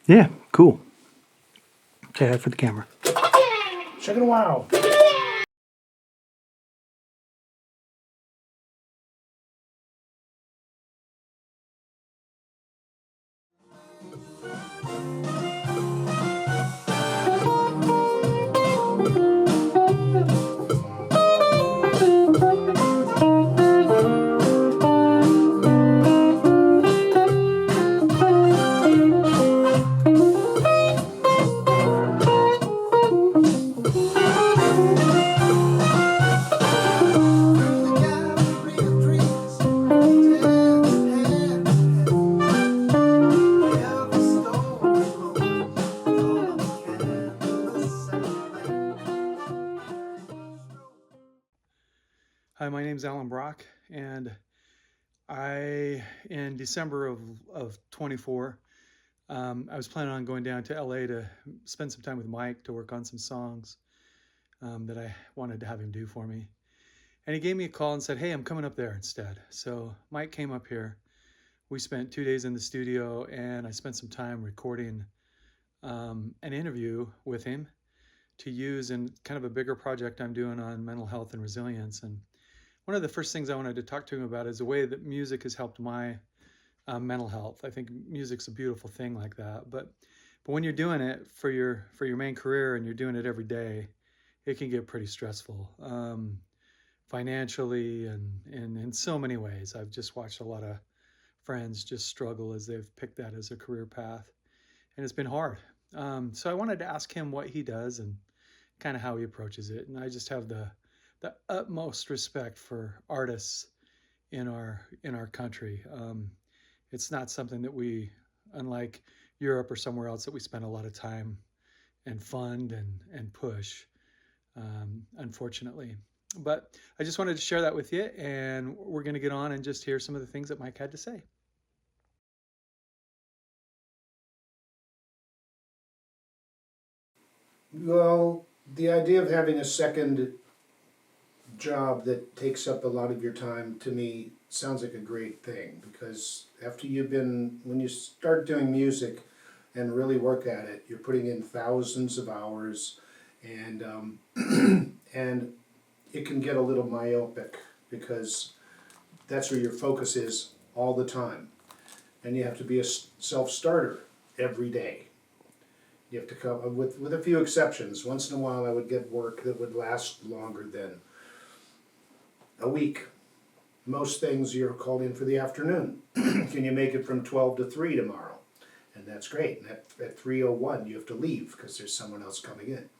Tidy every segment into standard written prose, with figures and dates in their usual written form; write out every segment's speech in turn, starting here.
Yeah, cool. Say that for the camera. Check it wow. Hi, my name's Alan Brock, and in December of 24, I was planning on going down to LA to spend some time with Mike to work on some songs that I wanted to have him do for me. And he gave me a call and said, hey, I'm coming up there instead. So Mike came up here. We spent 2 days in the studio, and I spent some time recording an interview with him to use in kind of a bigger project I'm doing on mental health and resilience. And one of the first things I wanted to talk to him about is the way that music has helped my mental health. I think music's a beautiful thing like that, but when you're doing it for your main career and you're doing it every day, it can get pretty stressful, financially and in so many ways. I've just watched a lot of friends just struggle as they've picked that as a career path, and it's been hard. So I wanted to ask him what he does and kind of how he approaches it. And I just have the utmost respect for artists in our country. It's not something that we, unlike Europe or somewhere else, that we spend a lot of time and fund and push, unfortunately. But I just wanted to share that with you, and we're going to get on and just hear some of the things that Mike had to say. Well, the idea of having a second job that takes up a lot of your time, to me, sounds like a great thing, because when you start doing music and really work at it, you're putting in thousands of hours, and and it can get a little myopic, because that's where your focus is all the time, and you have to be a self-starter every day. You have to come with a few exceptions. Once in a while, I would get work that would last longer than a week. Most things you're called in for the afternoon. Can you make it from 12 to 3 tomorrow? And that's great. And at 3:01 you have to leave because there's someone else coming in.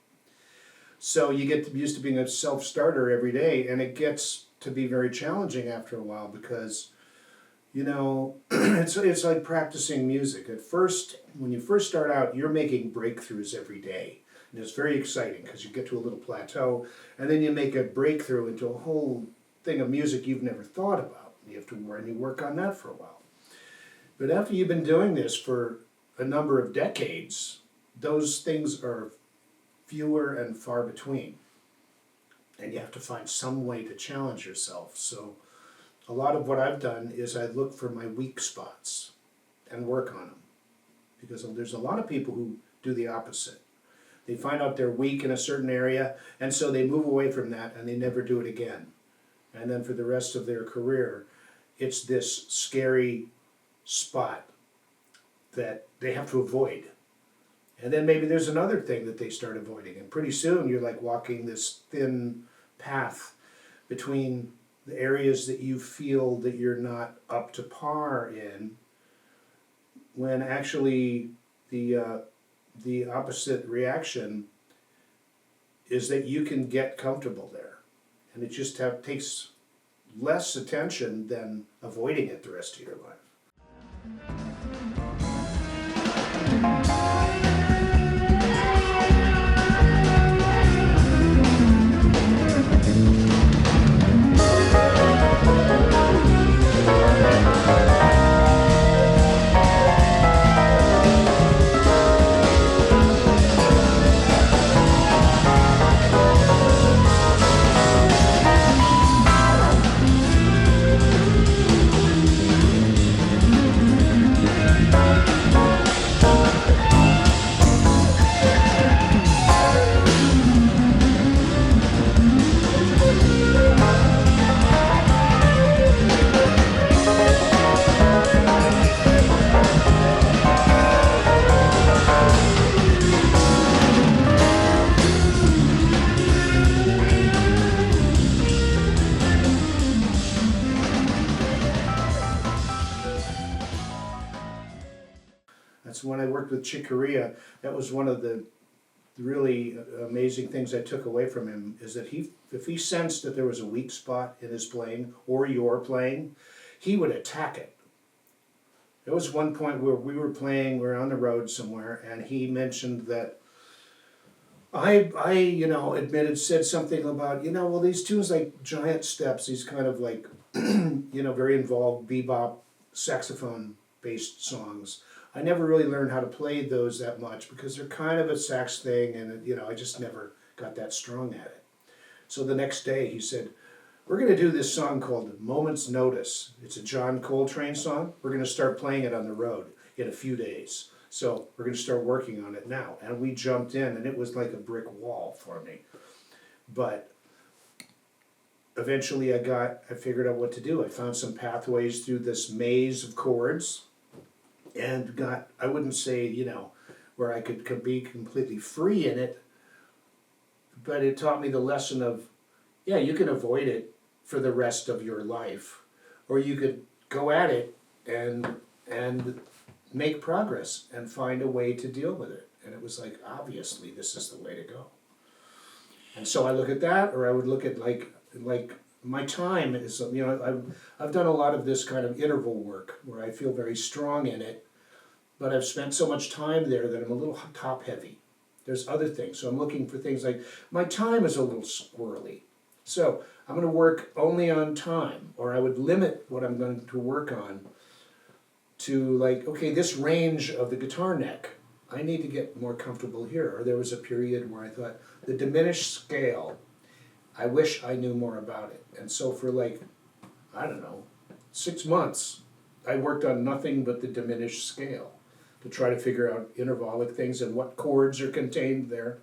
So you get used to being a self-starter every day, and it gets to be very challenging after a while, because it's like practicing music. At first, when you first start out, you're making breakthroughs every day. And it's very exciting because you get to a little plateau, and then you make a breakthrough into a whole thing of music you've never thought about. You have to work on that for a while. But after you've been doing this for a number of decades, those things are fewer and far between. And you have to find some way to challenge yourself. So a lot of what I've done is I look for my weak spots and work on them. Because there's a lot of people who do the opposite. They find out they're weak in a certain area, and so they move away from that and they never do it again. And then for the rest of their career, it's this scary spot that they have to avoid. And then maybe there's another thing that they start avoiding, and pretty soon you're like walking this thin path between the areas that you feel that you're not up to par in, when actually the opposite reaction is that you can get comfortable there. And it just takes less attention than avoiding it the rest of your life. That's when I worked with Chick Corea. That was one of the really amazing things I took away from him, is that if he sensed that there was a weak spot in his playing or your playing, he would attack it. There was one point where we were on the road somewhere, and he mentioned that I said something about, well, these tunes like Giant Steps, these kind of like, very involved bebop saxophone-based songs. I never really learned how to play those that much because they're kind of a sax thing, and I just never got that strong at it. So the next day he said, we're going to do this song called Moment's Notice. It's a John Coltrane song. We're going to start playing it on the road in a few days. So we're going to start working on it now. And we jumped in, and it was like a brick wall for me. But eventually I figured out what to do. I found some pathways through this maze of chords, and I wouldn't say, where I could be completely free in it, but it taught me the lesson of, yeah, you can avoid it for the rest of your life, or you could go at it and make progress and find a way to deal with it. And it was like, obviously this is the way to go. And so I look at that, or I would look at like my time is, I've done a lot of this kind of interval work where I feel very strong in it, but I've spent so much time there that I'm a little top heavy. There's other things. So I'm looking for things like, my time is a little squirrely. So I'm going to work only on time, or I would limit what I'm going to work on to like, okay, this range of the guitar neck, I need to get more comfortable here. Or there was a period where I thought, the diminished scale, I wish I knew more about it. And so for like, I don't know, 6 months, I worked on nothing but the diminished scale to try to figure out intervallic things and what chords are contained there.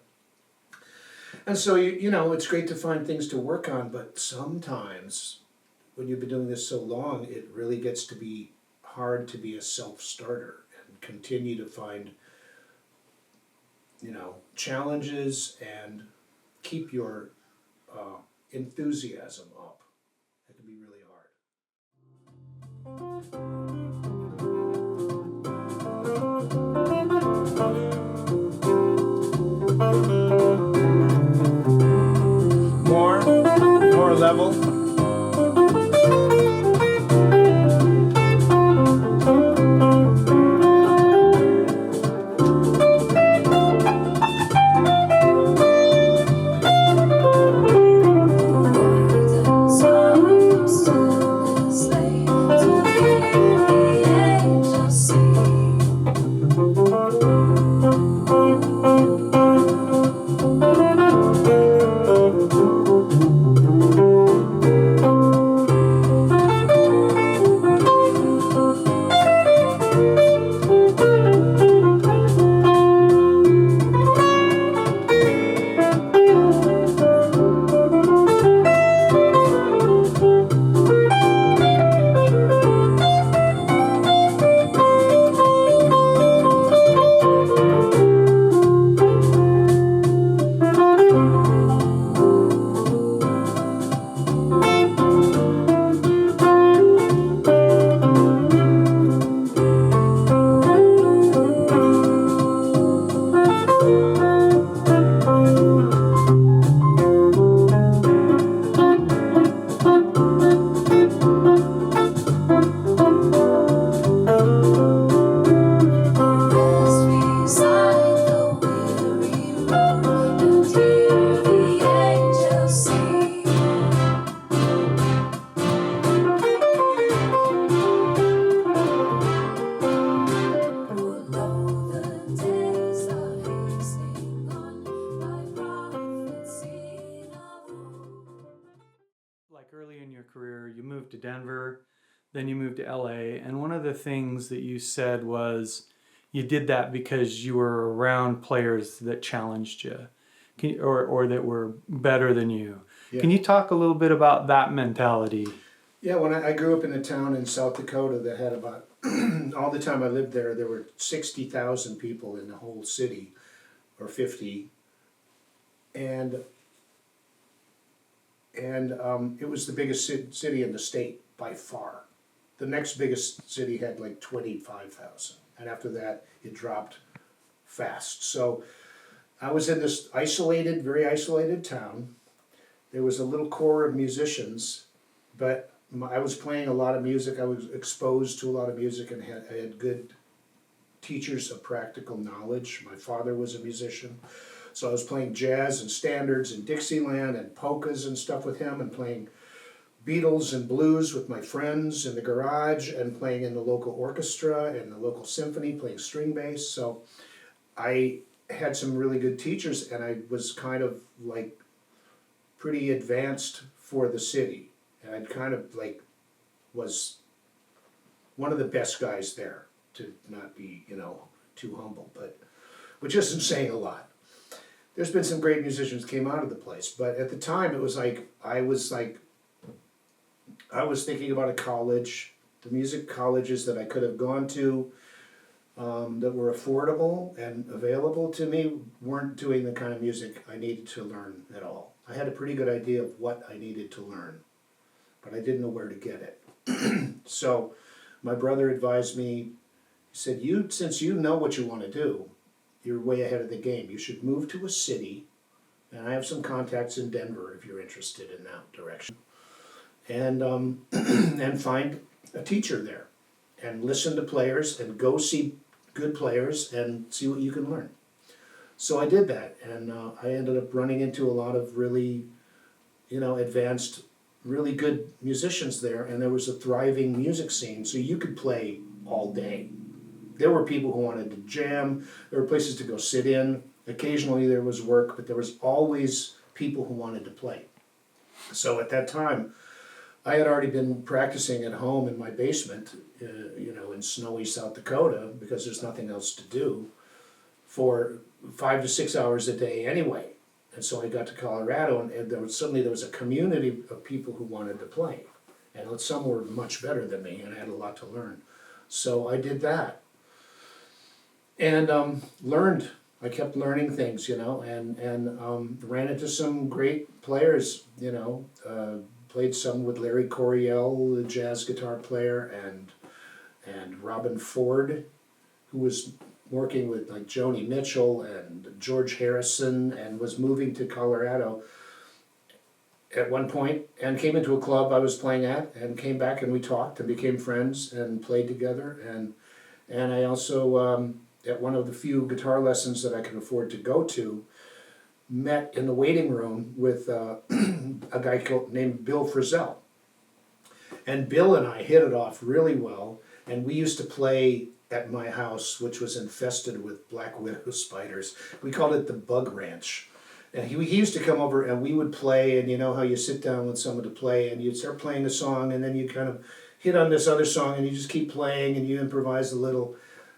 And so, it's great to find things to work on, but sometimes when you've been doing this so long, it really gets to be hard to be a self-starter and continue to find, challenges and keep your enthusiasm up. That can be really hard. More level. Early in your career, you moved to Denver, then you moved to LA, and one of the things that you said was you did that because you were around players that challenged you, or that were better than you. Yeah. Can you talk a little bit about that mentality? Yeah, when I grew up in a town in South Dakota that had about, all the time I lived there were 60,000 people in the whole city, or 50, and it was the biggest city in the state by far. The next biggest city had like 25,000, and after that it dropped fast. So I was in this isolated, very isolated town. There was a little core of musicians, but I was playing a lot of music. I was exposed to a lot of music and I had good teachers of practical knowledge. My father was a musician, so I was playing jazz and standards and Dixieland and polkas and stuff with him, and playing Beatles and blues with my friends in the garage, and playing in the local orchestra and the local symphony, playing string bass. So I had some really good teachers, and I was kind of like pretty advanced for the city, and I kind of like was one of the best guys there, to not be, too humble, but which isn't saying a lot. There's been some great musicians came out of the place, but at the time it was like I was thinking about a college, the music colleges that I could have gone to, that were affordable and available to me, weren't doing the kind of music I needed to learn at all. I had a pretty good idea of what I needed to learn, but I didn't know where to get it. So my brother advised me, he said, since you know what you want to do, you're way ahead of the game. You should move to a city, and I have some contacts in Denver if you're interested in that direction, and and find a teacher there, and listen to players, and go see good players, and see what you can learn. So I did that, and I ended up running into a lot of really, advanced, really good musicians there, and there was a thriving music scene, so you could play all day. There were people who wanted to jam, there were places to go sit in, occasionally there was work, but there was always people who wanted to play. So at that time, I had already been practicing at home in my basement, in snowy South Dakota, because there's nothing else to do, for 5 to 6 hours a day anyway. And so I got to Colorado, and suddenly there was a community of people who wanted to play. And some were much better than me, and I had a lot to learn. So I did that. And learned. I kept learning things, and ran into some great players, played some with Larry Coryell, the jazz guitar player, and Robin Ford, who was working with like Joni Mitchell and George Harrison, and was moving to Colorado at one point, and came into a club I was playing at, and came back, and we talked and became friends and played together. And I also, at one of the few guitar lessons that I could afford to go to, met in the waiting room with a guy named Bill Frisell. And Bill and I hit it off really well, and we used to play at my house, which was infested with black widow spiders. We called it the Bug Ranch. And he used to come over, and we would play, and you know how you sit down with someone to play, and you'd start playing a song, and then you kind of hit on this other song, and you just keep playing, and you improvise a little.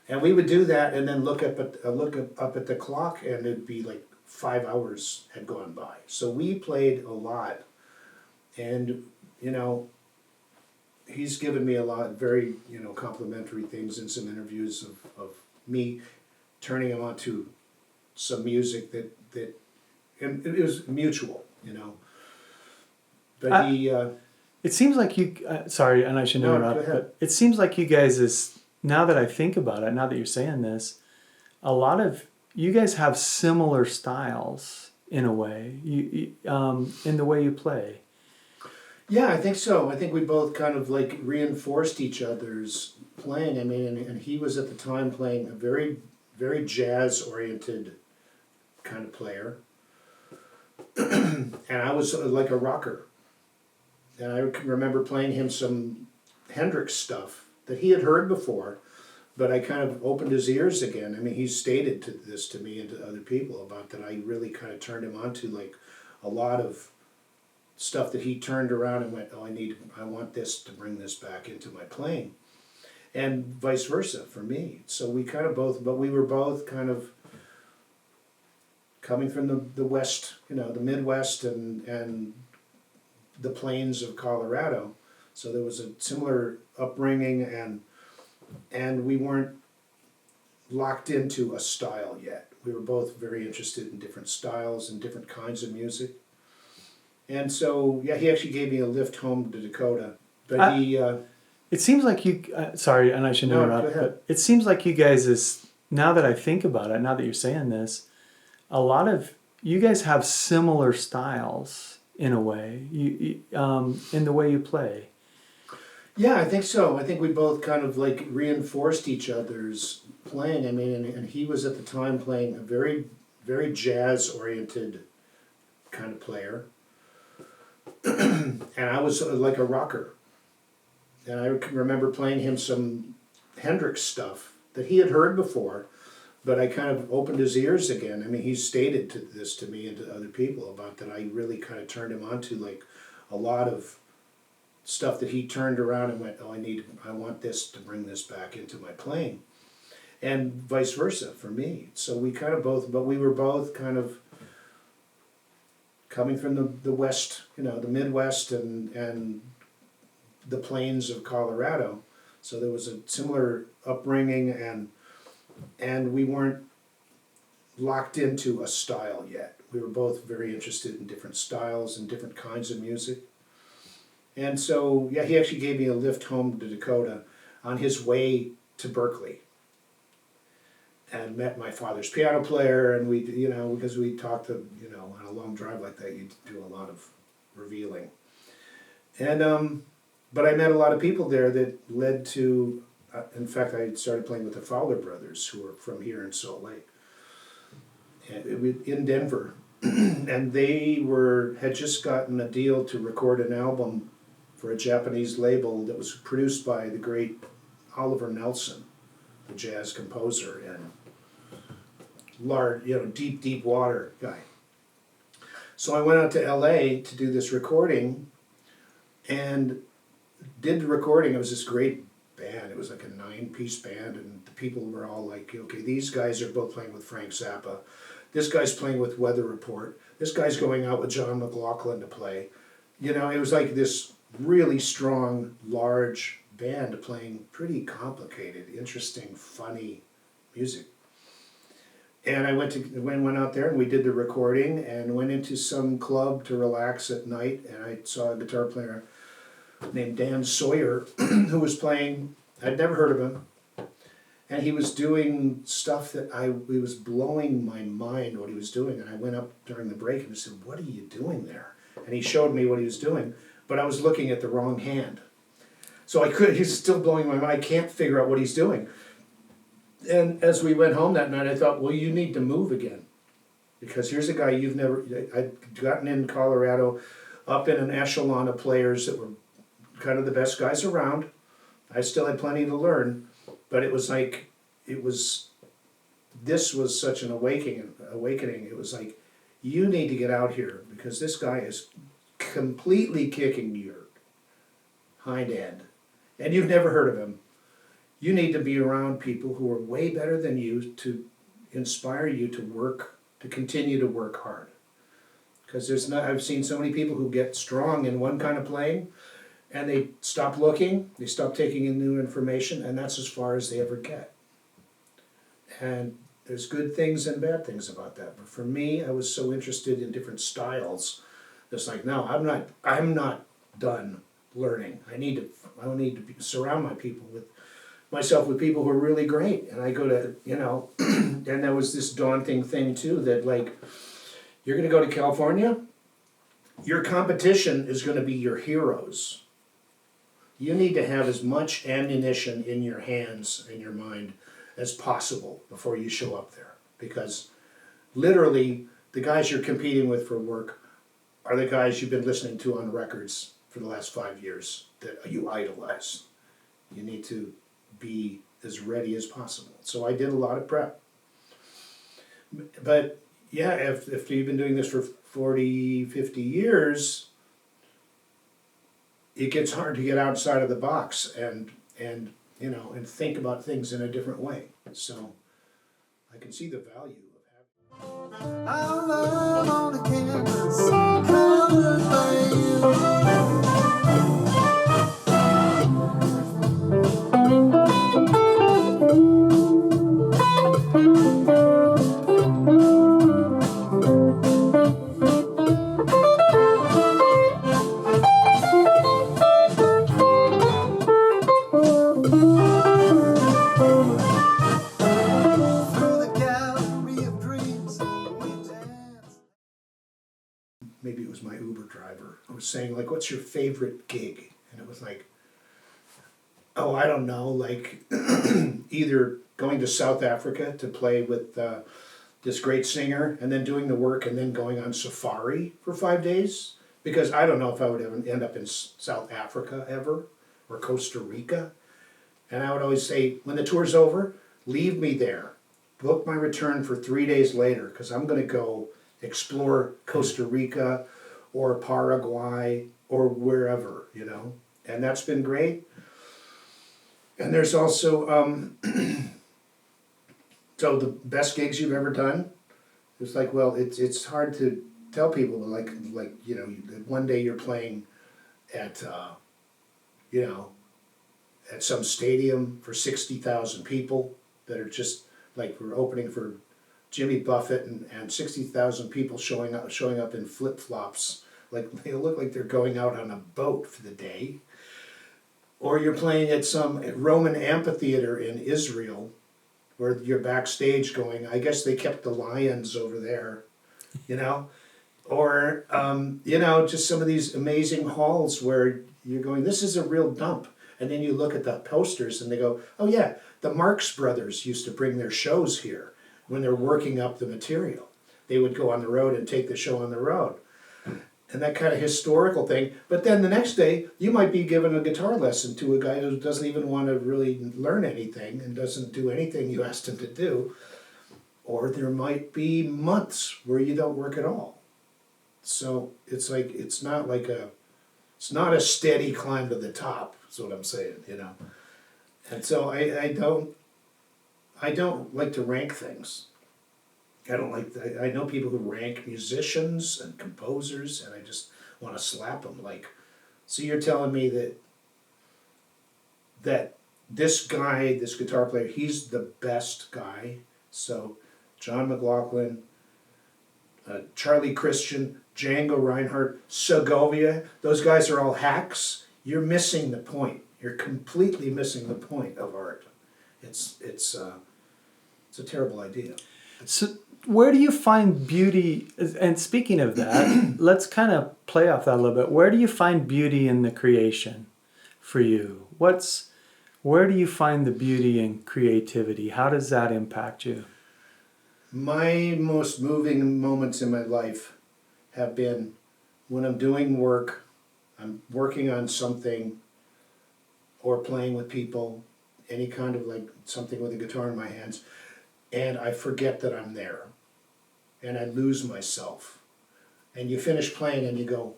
And we would do that, and then look up at the clock, and it'd be like 5 hours had gone by. So we played a lot, and he's given me a lot of very complimentary things in some interviews of me turning him on to some music that and it was mutual, But It seems like you. Sorry, and I should No, interrupt. go ahead. But it seems like you guys now that I think about it, now that you're saying this, a lot of you guys have similar styles in a way. In the way you play. Yeah, I think so. I think we both kind of like reinforced each other's playing. I mean, and he was at the time playing a very, very jazz-oriented kind of player. And I was like a rocker. And I can remember playing him some Hendrix stuff that he had heard before, but I kind of opened his ears again. I mean, he stated this to me and to other people about that I really kind of turned him on to like a lot of stuff that he turned around and went, oh, I want this to bring this back into my playing, and vice versa for me. So we kind of both, but we were both kind of coming from the West, the Midwest and the plains of Colorado. So there was a similar upbringing, and we weren't locked into a style yet. We were both very interested in different styles and different kinds of music. And so, yeah, he actually gave me a lift home to Dakota. But It seems like you. Sorry, and I should No, interrupt, go ahead. but it seems like you guys is now that I think about it, now that you're saying this, a lot of you guys have similar styles in a way. In the way you play. Yeah, I think so. I think we both kind of like reinforced each other's playing. I mean, and he was at the time playing a very, very jazz-oriented kind of player, and I was like a rocker. And I can remember playing him some Hendrix stuff that he had heard before, but I kind of opened his ears again. I mean, he stated this to me and to other people about that. I really kind of turned him on to like a lot of stuff that he turned around and went, oh, I want this to bring this back into my playing, and vice versa for me. So we kind of both, but we were both kind of coming from the West, the Midwest and the plains of Colorado. So there was a similar upbringing, and we weren't locked into a style yet. We were both very interested in different styles and different kinds of music. And so, yeah, he actually gave me a lift home to Dakota on his way to Berkeley, and met my father's piano player, and we, because we talked to, on a long drive like that, you do a lot of revealing. And, but I met a lot of people there that led to, in fact, I started playing with the Fowler brothers, who are from here in Salt Lake, and in Denver. And they had just gotten a deal to record an album for a Japanese label that was produced by the great Oliver Nelson, the jazz composer and large, deep water guy. So I went out to LA to do this recording, and did the recording. It was this great band. It was like a 9-piece band, and the people were all like, okay, these guys are both playing with Frank Zappa. This guy's playing with Weather Report. This guy's going out with John McLaughlin to play. It was like this really strong, large band playing pretty complicated, interesting, funny music. And I went out there, and we did the recording, and went into some club to relax at night, and I saw a guitar player named Dan Sawyer who was playing. I'd never heard of him, and he was doing stuff that it was blowing my mind what he was doing. And I went up during the break and I said, "What are you doing there?" And he showed me what he was doing, but I was looking at the wrong hand. So he's still blowing my mind. I can't figure out what he's doing. And as we went home that night, I thought, well, you need to move again, because here's a guy I'd gotten in Colorado up in an echelon of players that were kind of the best guys around. I still had plenty to learn, but it was like, this was such an awakening. It was like, you need to get out here, because this guy is completely kicking your hind end, and you've never heard of him. You need to be around people who are way better than you to inspire you to continue to work hard. Because I've seen so many people who get strong in one kind of playing, and they stop looking, they stop taking in new information, and that's as far as they ever get. And there's good things and bad things about that. But for me, I was so interested in different styles. It's like, no, I'm not done learning. I need to surround myself with people who are really great. And I go to, and there was this daunting thing too, that like, you're going to go to California, your competition is going to be your heroes. You need to have as much ammunition in your hands and your mind as possible before you show up there. Because literally, the guys you're competing with for work are the guys you've been listening to on records for the last 5 years that you idolize. You need to be as ready as possible. So I did a lot of prep. But yeah, if you've been doing this for 40, 50 years, it gets hard to get outside of the box and think about things in a different way. So I can see the value of having. Our love on the canvas, colored by you. Uber driver. I was saying, like, what's your favorite gig? And it was like, oh, I don't know, like either going to South Africa to play with this great singer and then doing the work and then going on safari for 5 days. Because I don't know if I would ever end up in South Africa ever or Costa Rica. And I would always say, when the tour's over, leave me there. Book my return for 3 days later because I'm going to go explore Costa Rica or Paraguay or wherever, you know. And that's been great. And there's also, so the best gigs you've ever done? It's like, well, it's hard to tell people, like you know, one day you're playing at, you know, at some stadium for 60,000 people that are just like we're opening for Jimmy Buffett and 60,000 people showing up in flip flops, like they look like they're going out on a boat for the day. Or you're playing at some Roman amphitheater in Israel, where you're backstage going, I guess they kept the lions over there, you know. Or you know, just some of these amazing halls where you're going, this is a real dump. And then you look at the posters and they go, oh yeah, the Marx Brothers used to bring their shows here when they're working up the material. They would go on the road and take the show on the road. And that kind of historical thing. But then the next day, you might be giving a guitar lesson to a guy who doesn't even want to really learn anything and doesn't do anything you asked him to do. Or there might be months where you don't work at all. So it's like, it's not a steady climb to the top, is what I'm saying, you know. And so I don't like to rank things. I know people who rank musicians and composers, and I just want to slap them. Like, so you're telling me that this guy, this guitar player, he's the best guy. So John McLaughlin, Charlie Christian, Django Reinhardt, Segovia, those guys are all hacks. You're missing the point. You're completely missing the point of art. It's a terrible idea. So where do you find beauty? And speaking of that, let's kind of play off that a little bit. Where do you find beauty in the creation for you? Where do you find the beauty in creativity? How does that impact you? My most moving moments in my life have been when I'm doing work, I'm working on something or playing with people, any kind of like something with a guitar in my hands, and I forget that I'm there. And I lose myself. And you finish playing and you go,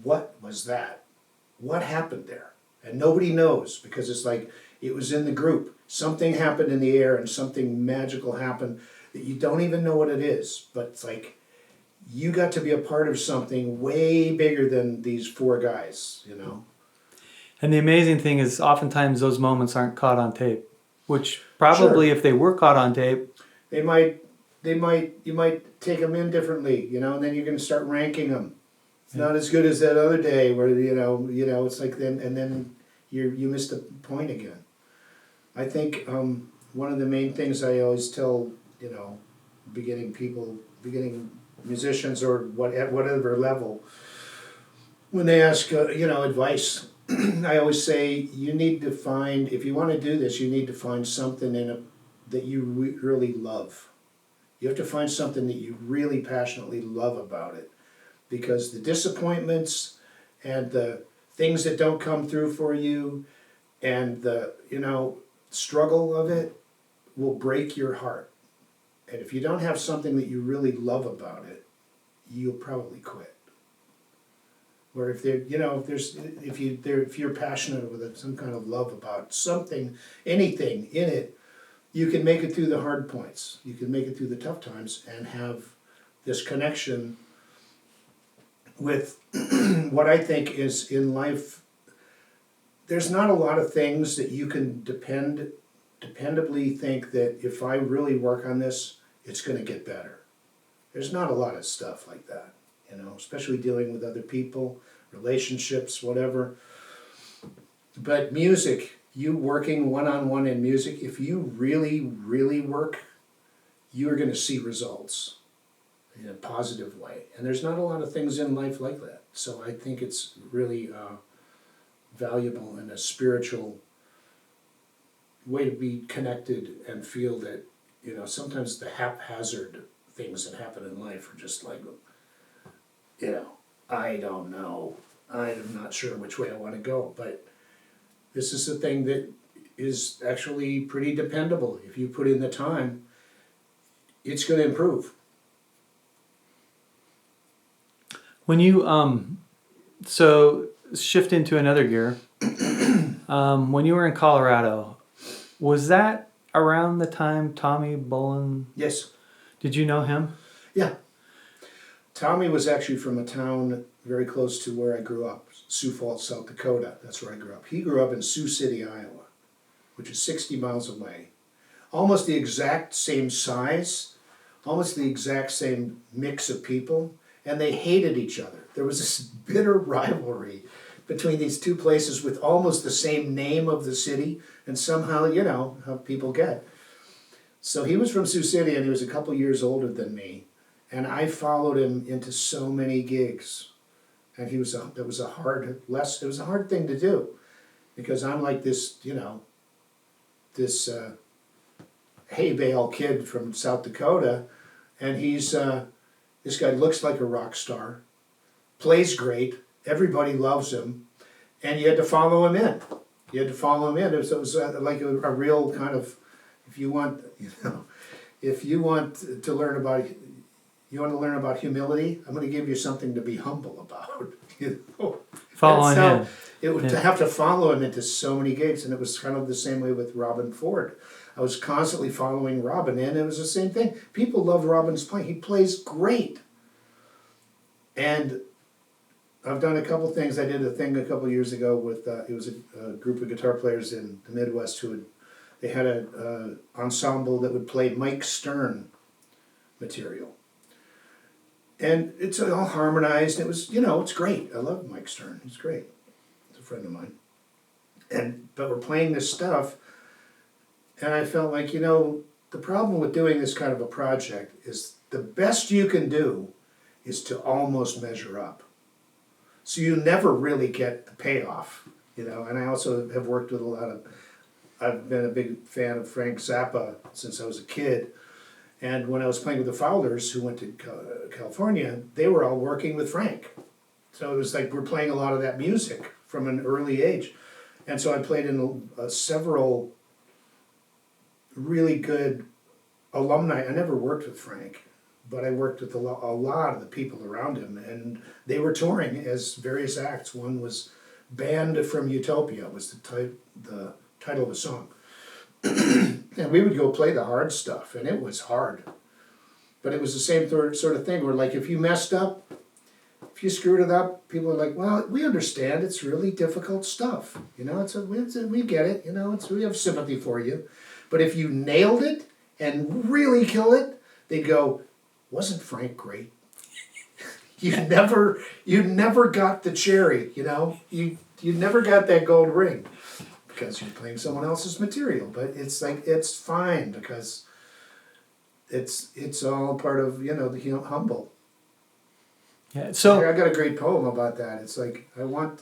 what was that? What happened there? And nobody knows because it's like it was in the group. Something happened in the air and something magical happened that you don't even know what it is. But it's like you got to be a part of something way bigger than these four guys, you know? And the amazing thing is oftentimes those moments aren't caught on tape, which probably if they were caught on tape, you might take them in differently, you know, and then you're going to start ranking them. It's not as good as that other day where, you know, it's like then you miss the point again. I think one of the main things I always tell, you know, beginning musicians or at whatever level, when they ask, you know, advice, I always say you need to find, if you want to do this, you need to find something that you really love. You have to find something that you really passionately love about it, because the disappointments and the things that don't come through for you and the, you know, struggle of it will break your heart. And if you don't have something that you really love about it, you'll probably quit. Or if there, you know, if you're passionate with some kind of love about something, anything in it, you can make it through the hard points. You can make it through the tough times and have this connection with what I think is in life. There's not a lot of things that you can dependably think that if I really work on this, it's going to get better. There's not a lot of stuff like that, you know, especially dealing with other people, relationships, whatever. But music, you working one-on-one in music, if you really, really work, you're going to see results. in a positive way. And there's not a lot of things in life like that. So I think it's really valuable and a spiritual way to be connected and feel that, you know, sometimes the haphazard things that happen in life are just like, you know, I don't know. I'm not sure which way I want to go, but this is a thing that is actually pretty dependable. If you put in the time, it's going to improve. When you so shift into another gear, when you were in Colorado, was that around the time Tommy Bolin? Yes. Did you know him? Yeah. Tommy was actually from a town very close to where I grew up, Sioux Falls, South Dakota. That's where I grew up. He grew up in Sioux City, Iowa, which is 60 miles away. Almost the exact same size, almost the exact same mix of people, and they hated each other. There was this bitter rivalry between these two places with almost the same name of the city, and somehow, you know, how people get. So he was from Sioux City, and he was a couple years older than me, and I followed him into so many gigs, and it was a hard thing to do, because I'm like this, you know, this hay bale kid from South Dakota, and he's this guy looks like a rock star, plays great, everybody loves him, and you had to follow him in. You had to follow him in. It was like a real kind of, if you want, you know, if you want to learn about, you want to learn about humility, I'm going to give you something to be humble about. You know? Following him. It would to have to follow him into so many gigs, and it was kind of the same way with Robin Ford. I was constantly following Robin in, and it was the same thing. People love Robin's playing. He plays great. And I've done a couple things. I did a thing a couple years ago with, it was a group of guitar players in the Midwest they had an ensemble that would play Mike Stern material. And it's all harmonized. It was, you know, it's great. I love Mike Stern. He's great. He's a friend of mine. But we're playing this stuff, and I felt like, you know, the problem with doing this kind of a project is the best you can do is to almost measure up. So you never really get the payoff, you know. And I also have worked with I've been a big fan of Frank Zappa since I was a kid. And when I was playing with the Fowlers, who went to California, they were all working with Frank. So it was like we're playing a lot of that music from an early age. And so I played in several really good alumni. I never worked with Frank, but I worked with a lot of the people around him. And they were touring as various acts. One was Banned from Utopia, was the title of a song. And we would go play the hard stuff, and it was hard. But it was the same sort of thing where, like, if you messed up, if you screwed it up, people are like, well, we understand, it's really difficult stuff. You know, we get it, you know, we have sympathy for you. But if you nailed it and really kill it, they'd go, wasn't Frank great? you never got the cherry, you know? You never got that gold ring, because you're playing someone else's material. But it's like, it's fine, because it's all part of, you know, the humble. Yeah. So I got a great poem about that. It's like, I want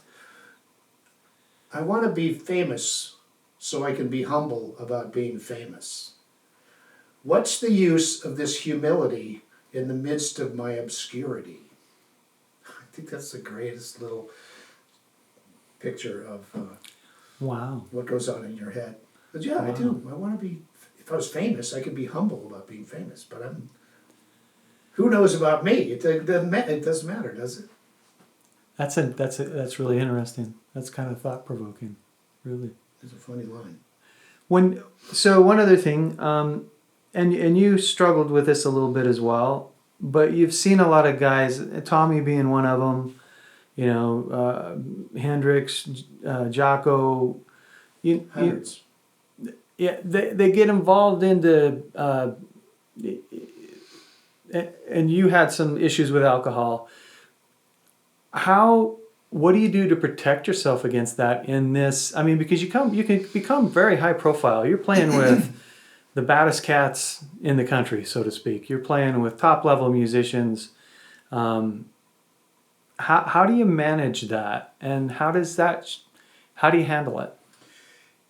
to be famous so I can be humble about being famous. What's the use of this humility in the midst of my obscurity? I think that's the greatest little picture of wow. what goes on in your head. But yeah, I do. I want to be, if I was famous, I could be humble about being famous. But who knows about me? It doesn't matter, does it? That's really interesting. That's kind of thought provoking, really. It's a funny line. So one other thing, and you struggled with this a little bit as well, but you've seen a lot of guys, Tommy being one of them, you know, Hendrix, Jocko, Hundreds. Yeah, they get involved into, and you had some issues with alcohol. What do you do to protect yourself against that in this? I mean, because you can become very high profile. You're playing with the baddest cats in the country, so to speak. You're playing with top level musicians. Um, how do you manage that, and how do you handle it?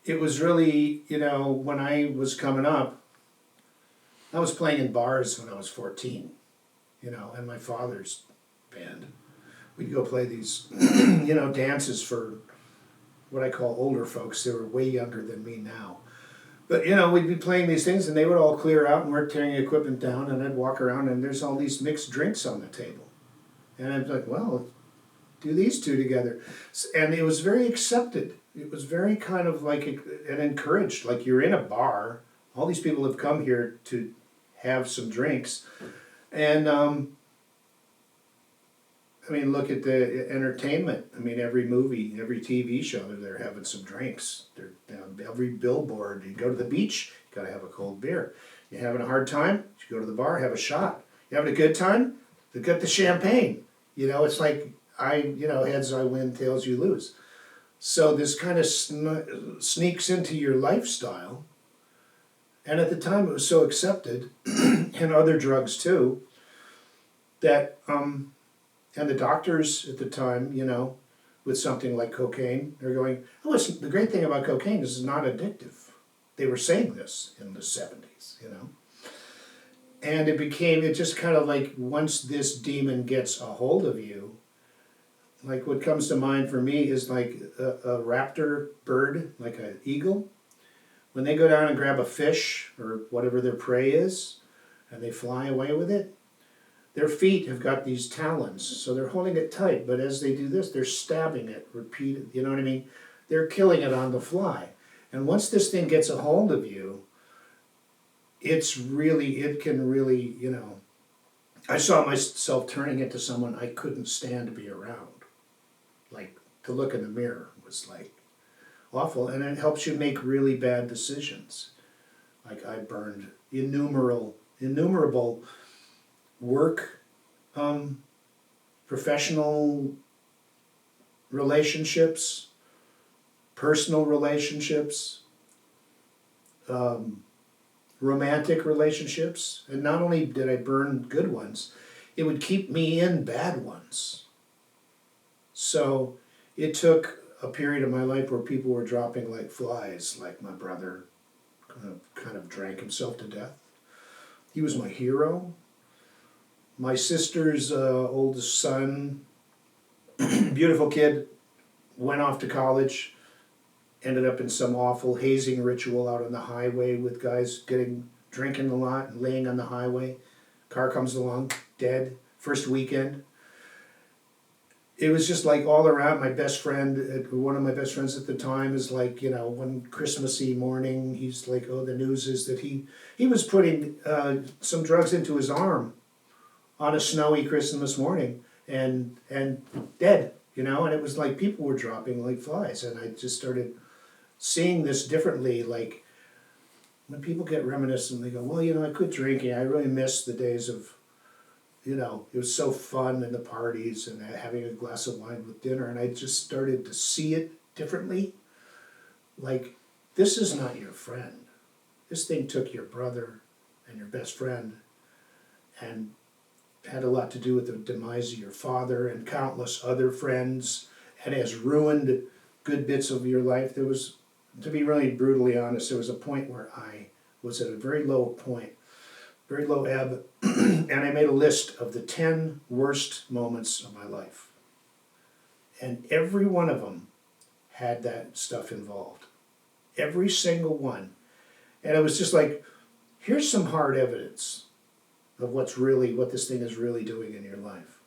It was really, when I was coming up, I was playing in bars when I was 14, and my father's band. We'd go play these, dances for what I call older folks. They were way younger than me now. But, we'd be playing these things and they would all clear out and we're tearing equipment down and I'd walk around and there's all these mixed drinks on the table. And I'd be like, well, do these two together. And it was very accepted. It was very kind of like and encouraged. Like you're in a bar, all these people have come here to have some drinks. And I mean, look at the entertainment. I mean, every movie, every TV show, they're there having some drinks. Every billboard. You go to the beach, you gotta have a cold beer. You're having a hard time, you go to the bar, have a shot. You having a good time, they got the champagne. It's like heads I win, tails you lose. So this kind of sneaks into your lifestyle. And at the time, it was so accepted, and other drugs too, that and the doctors at the time, with something like cocaine, they're going, oh, listen, the great thing about cocaine is it's not addictive. They were saying this in the 70s. And it just kind of like, once this demon gets a hold of you, like what comes to mind for me is like a raptor bird, like an eagle. When they go down and grab a fish or whatever their prey is, and they fly away with it, their feet have got these talons, so they're holding it tight, but as they do this, they're stabbing it repeatedly, you know what I mean? They're killing it on the fly. And once this thing gets a hold of you, it can really, I saw myself turning into someone I couldn't stand to be around. Like, to look in the mirror was like awful, and it helps you make really bad decisions. Like, I burned innumerable work, professional relationships, personal relationships, romantic relationships. And not only did I burn good ones, it would keep me in bad ones. So it took a period of my life where people were dropping like flies, like my brother kind of drank himself to death. He was my hero. My sister's oldest son, beautiful kid, went off to college, ended up in some awful hazing ritual out on the highway with guys drinking a lot and laying on the highway. Car comes along, dead, first weekend. It was just like all around. My best friend, one of my best friends at the time, is like, one Christmassy morning, he's like, oh, the news is that he was putting some drugs into his arm on a snowy Christmas morning and dead, and it was like people were dropping like flies, and I just started seeing this differently. Like when people get reminiscent, they go, well, I quit drinking. I really miss the days of, it was so fun in the parties and having a glass of wine with dinner, and I just started to see it differently. Like, this is not your friend. This thing took your brother and your best friend and had a lot to do with the demise of your father and countless other friends, and has ruined good bits of your life. There was, to be really brutally honest, there was a point where I was at a very low point, very low ebb, and I made a list of the 10 worst moments of my life. And every one of them had that stuff involved. Every single one. And it was just like, here's some hard evidence of what this thing is really doing in your life.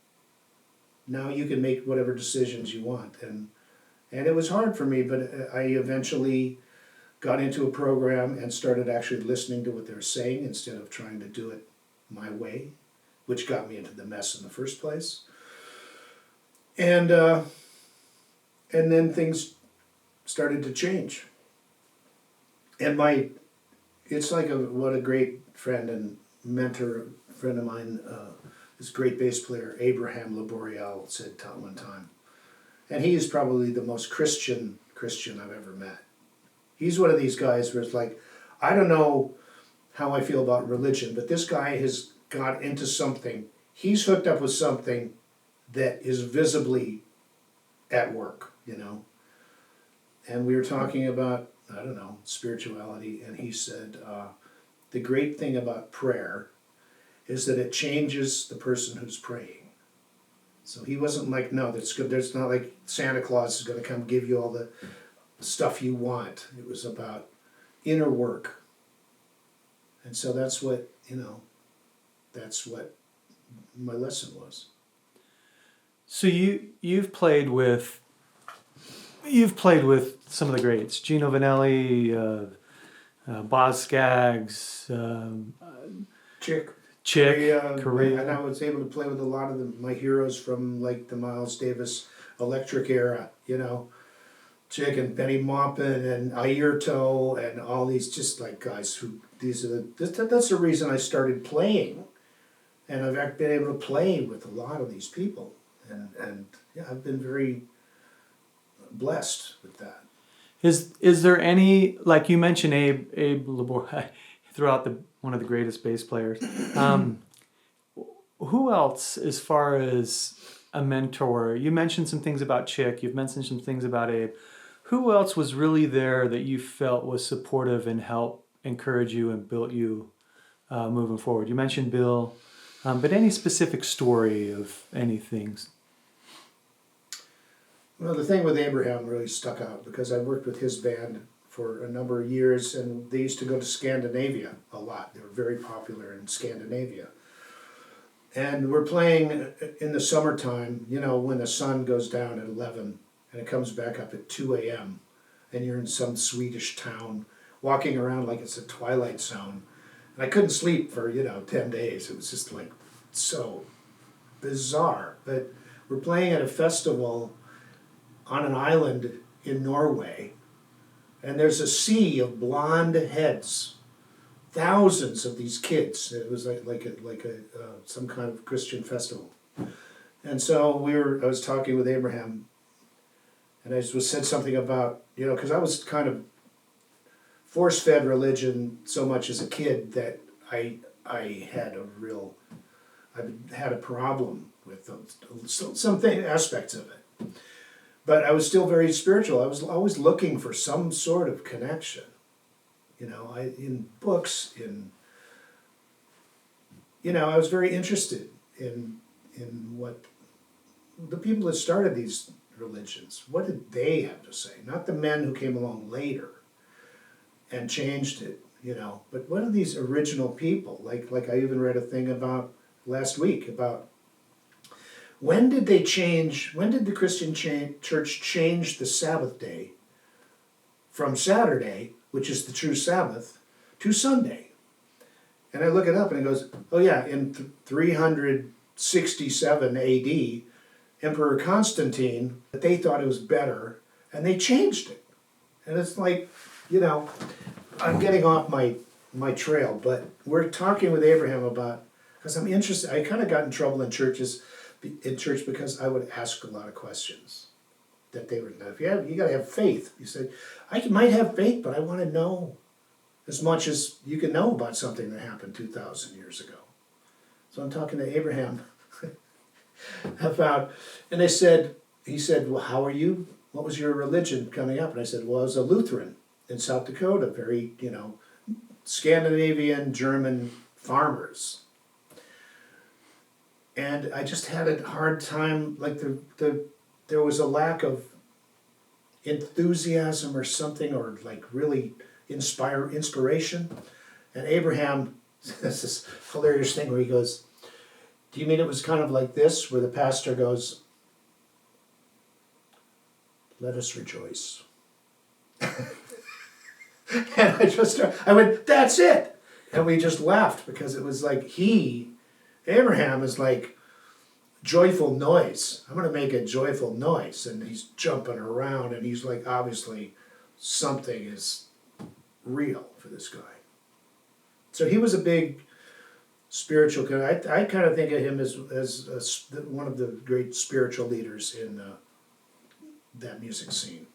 Now you can make whatever decisions you want. And it was hard for me, but I eventually got into a program and started actually listening to what they were saying instead of trying to do it my way, which got me into the mess in the first place. And then things started to change. And it's like what a great friend and mentor, friend of mine, this great bass player, Abraham Laboriel, said one time. And he is probably the most Christian I've ever met. He's one of these guys where it's like, I don't know how I feel about religion, but this guy has got into something. He's hooked up with something that is visibly at work, you know. And we were talking about, I don't know, spirituality, and he said, the great thing about prayer is that it changes the person who's praying. So he wasn't like, no, that's good. There's not like Santa Claus is going to come give you all the stuff you want. It was about inner work. And so that's what, you know, that's what my lesson was. So you've played with some of the greats, Gino Vanelli, Boz Scaggs, Chick. Corea. And I was able to play with a lot of my heroes from like the Miles Davis electric era, you know, Chick and Benny Maupin and Ayrto and all these just like guys who that's the reason I started playing, and I've been able to play with a lot of these people, and yeah, I've been very blessed with that. Is there any, like you mentioned Abe Labor throughout one of the greatest bass players. Who else, as far as a mentor? You mentioned some things about Chick. You've mentioned some things about Abe. Who else was really there that you felt was supportive and helped encourage you and built you moving forward? You mentioned Bill, but any specific story of anything? Well, the thing with Abraham really stuck out because I worked with his band for a number of years, and they used to go to Scandinavia a lot. They were very popular in Scandinavia. And we're playing in the summertime, you know, when the sun goes down at 11 and it comes back up at 2 a.m. and you're in some Swedish town walking around like it's a Twilight Zone. And I couldn't sleep for, 10 days. It was just like so bizarre. But we're playing at a festival on an island in Norway, and there's a sea of blonde heads, thousands of these kids. It was like some kind of Christian festival. And so I was talking with Abraham, and I said something about, because I was kind of force-fed religion so much as a kid that I had a problem with some aspects of it. But I was still very spiritual. I was always looking for some sort of connection. In books, I was very interested in what the people that started these religions, what did they have to say? Not the men who came along later and changed it, but what are these original people? Like I even read a thing about last week about when did the Christian church change the Sabbath day from Saturday, which is the true Sabbath, to Sunday? And I look it up and it goes, oh yeah, in 367 AD, Emperor Constantine, they thought it was better, and they changed it. And it's like, I'm getting off my trail, but we're talking with Abraham about, because I'm interested, I kind of got in trouble in church because I would ask a lot of questions that they would know. You got to have faith. You said, I might have faith, but I want to know as much as you can know about something that happened 2,000 years ago. So I'm talking to Abraham about, and he said, well, how are you? What was your religion coming up? And I said, well, I was a Lutheran in South Dakota, very, Scandinavian, German farmers. And I just had a hard time, like there was a lack of enthusiasm or something, or like really inspiration. And Abraham says this hilarious thing where he goes, do you mean it was kind of like this, where the pastor goes, let us rejoice. And I went, that's it. And we just laughed because it was like Abraham is like joyful noise. I'm going to make a joyful noise. And he's jumping around and he's like, obviously something is real for this guy. So he was a big spiritual guy. I kind of think of him as one of the great spiritual leaders in that music scene.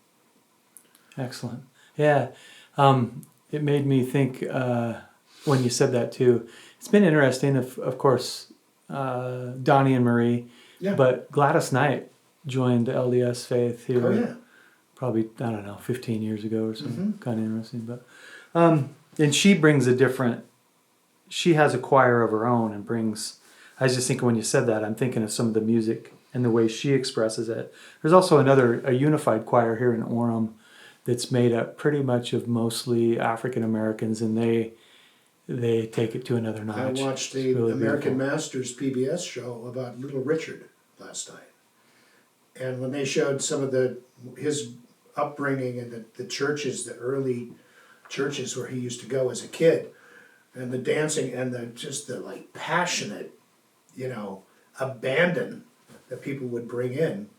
Excellent. Yeah. It made me think when you said that too. It's been interesting, of course, Donnie and Marie, Yeah. but Gladys Knight joined the LDS faith here. Oh yeah. Probably, I don't know, 15 years ago or something. Mm-hmm. Kind of interesting, but and she has a choir of her own and brings. I was just thinking when you said that, I'm thinking of some of the music and the way she expresses it. There's also a unified choir here in Orem that's made up pretty much of mostly African Americans, and they take it to another notch. I watched the really American beautiful. Masters PBS show about Little Richard last night, and when they showed some of his upbringing and the churches, the early churches where he used to go as a kid, and the dancing and the like passionate, abandon that people would bring in.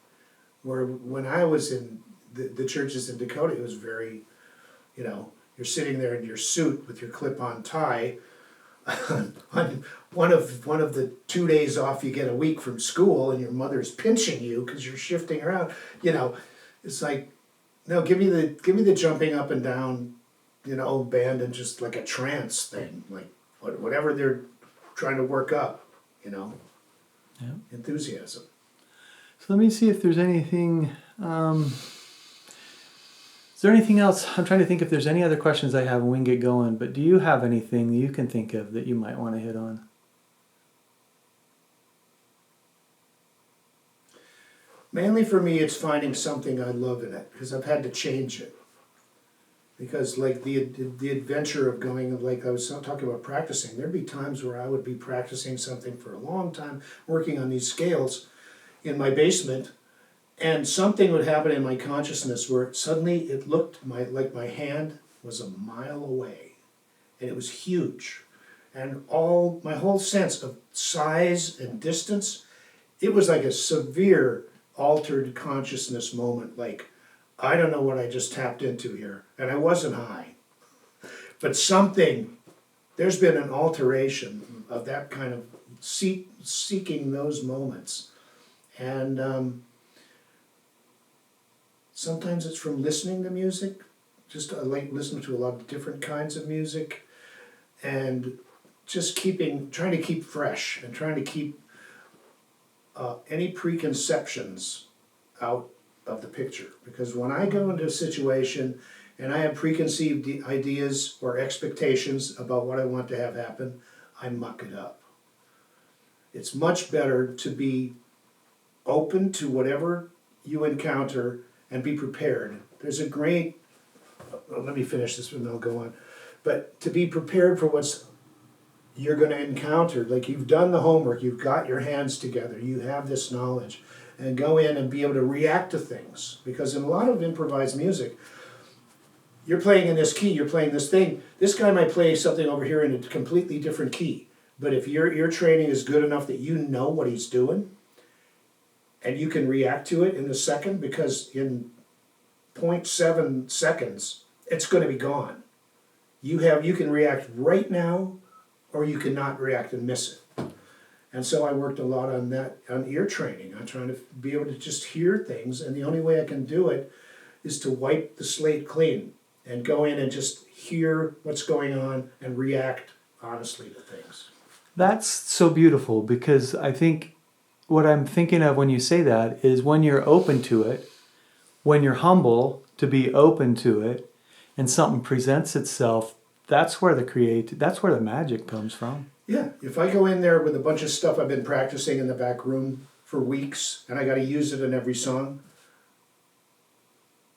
Where when I was in the churches in Dakota, it was very, you're sitting there in your suit with your clip-on tie on one of the 2 days off you get a week from school, and your mother's pinching you because you're shifting around. It's like, no, give me the jumping up and down, band, and just like a trance thing, like whatever they're trying to work up, Yeah. enthusiasm. So let me see if there's anything. Is there anything else? I'm trying to think if there's any other questions I have when we can get going. But do you have anything that you can think of that you might want to hit on? Mainly for me, it's finding something I love in it, because I've had to change it. Because like the adventure of going, like I was talking about practicing, there'd be times where I would be practicing something for a long time, working on these scales in my basement, and something would happen in my consciousness where suddenly it looked like my hand was a mile away, and it was huge, and my whole sense of size and distance, it was like a severe altered consciousness moment, like, I don't know what I just tapped into here, and I wasn't high, but there's been an alteration of that kind of seeking those moments, and sometimes it's from listening to music, just I like listening to a lot of different kinds of music, and just trying to keep fresh, and trying to keep any preconceptions out of the picture. Because when I go into a situation and I have preconceived ideas or expectations about what I want to have happen, I muck it up. It's much better to be open to whatever you encounter and be prepared. There's a great, let me finish this and then I'll go on. But to be prepared for what's you're going to encounter, like you've done the homework, you've got your hands together, you have this knowledge, and go in and be able to react to things. Because in a lot of improvised music, you're playing in this key, you're playing this thing. This guy might play something over here in a completely different key. But if your ear training is good enough that you know what he's doing, and you can react to it in a second, because in 0.7 seconds, it's going to be gone. You can react right now, or you cannot react and miss it. And so I worked a lot on that, on ear training, on trying to be able to just hear things, and the only way I can do it is to wipe the slate clean and go in and just hear what's going on and react honestly to things. That's so beautiful, because I think what I'm thinking of when you say that is when you're open to it, when you're humble to be open to it, and something presents itself, that's where the magic comes from. Yeah, if I go in there with a bunch of stuff I've been practicing in the back room for weeks, and I got to use it in every song,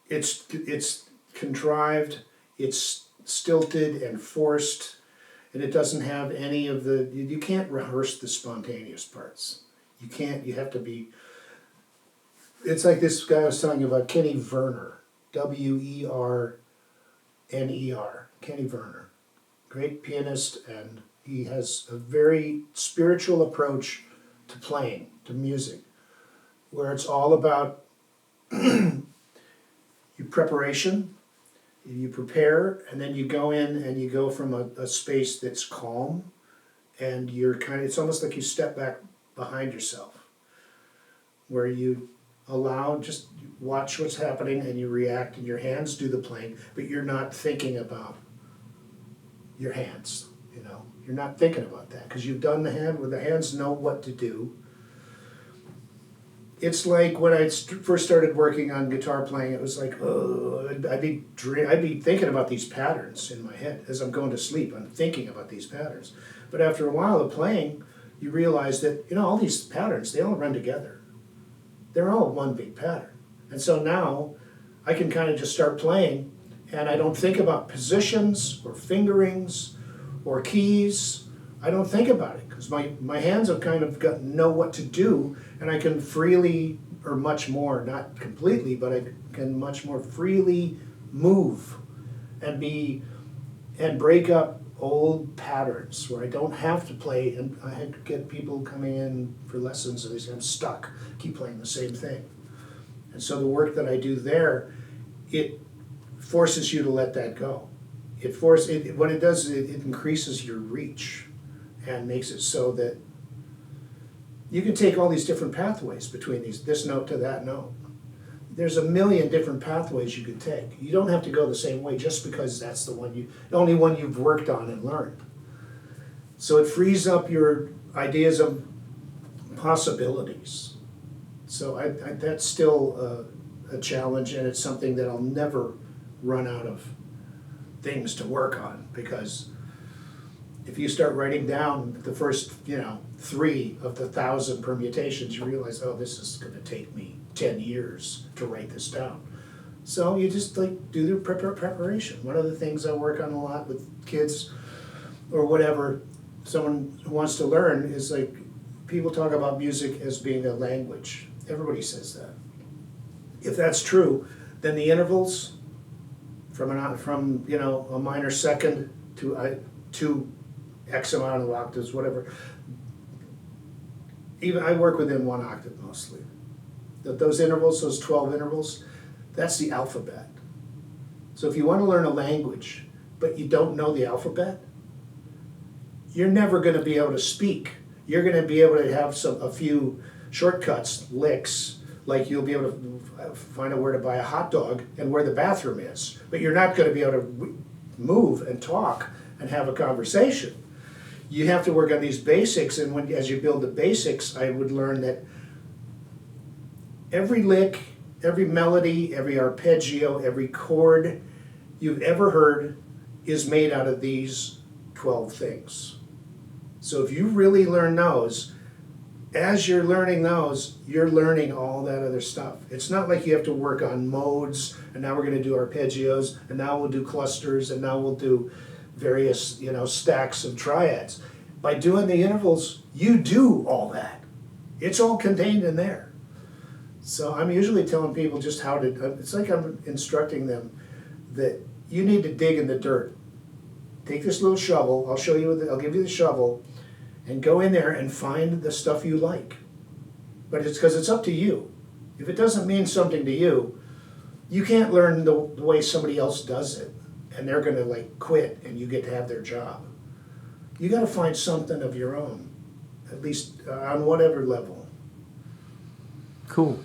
it's contrived, it's stilted and forced, and it doesn't have any of you can't rehearse the spontaneous parts. You have to be, it's like this guy I was telling you about, Kenny Werner, Werner, Kenny Werner, great pianist, and he has a very spiritual approach to playing, to music, where it's all about your preparation. You prepare, and then you go in and you go from a space that's calm, and it's almost like you step back behind yourself, where you just watch what's happening and you react, and your hands do the playing, but you're not thinking about your hands. You know, you're not thinking about that because you've done the hand where the hands know what to do. It's like when I first started working on guitar playing, it was like, oh, I'd be thinking about these patterns in my head as I'm going to sleep. I'm thinking about these patterns. But after a while of playing, you realize that, you know, all these patterns, they all run together. They're all one big pattern. And so now I can kind of just start playing, and I don't think about positions or fingerings or keys. I don't think about it because my hands have kind of know what to do, and I can freely, or much more, not completely, but I can much more freely move and break up old patterns where I don't have to play. And I had to get people coming in for lessons and they say, I'm stuck, keep playing the same thing. And so the work that I do there, it forces you to let that go. What it does is it increases your reach and makes it so that you can take all these different pathways between this note to that note. There's a million different pathways you could take. You don't have to go the same way just because that's the only one you've worked on and learned. So it frees up your ideas of possibilities. So that's still a challenge, and it's something that I'll never run out of things to work on, because if you start writing down the first, 3 of the 1,000 permutations, you realize, oh, this is going to take me 10 years to write this down. So you just do the preparation. One of the things I work on a lot with kids or whatever, someone who wants to learn, is like, people talk about music as being a language. Everybody says that. If that's true, then the intervals from a minor second to X amount of octaves, whatever. Even I work within 1 octave mostly. Those intervals, those 12 intervals, that's the alphabet. So if you want to learn a language, but you don't know the alphabet, you're never going to be able to speak. You're going to be able to have a few shortcuts, licks, like you'll be able to find out where to buy a hot dog and where the bathroom is. But you're not going to be able to move and talk and have a conversation. You have to work on these basics, and as you build the basics, I would learn that every lick, every melody, every arpeggio, every chord you've ever heard is made out of these 12 things. So if you really learn those, as you're learning those, you're learning all that other stuff. It's not like you have to work on modes, and now we're going to do arpeggios, and now we'll do clusters, and now we'll do various, stacks of triads. By doing the intervals, you do all that. It's all contained in there. So I'm usually telling people just how to, it's like I'm instructing them that you need to dig in the dirt. Take this little shovel, I'll give you the shovel, and go in there and find the stuff you like. But it's because it's up to you. If it doesn't mean something to you, you can't learn the way somebody else does it, and they're going to quit and you get to have their job. You got to find something of your own, at least on whatever level. Cool.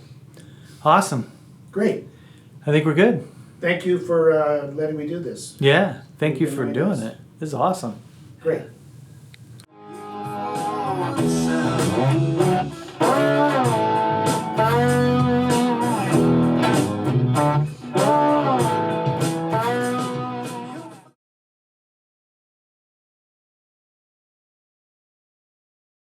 Awesome. Great. I think we're good. Thank you for letting me do this. Yeah. Thank you for doing it. This is awesome. Great.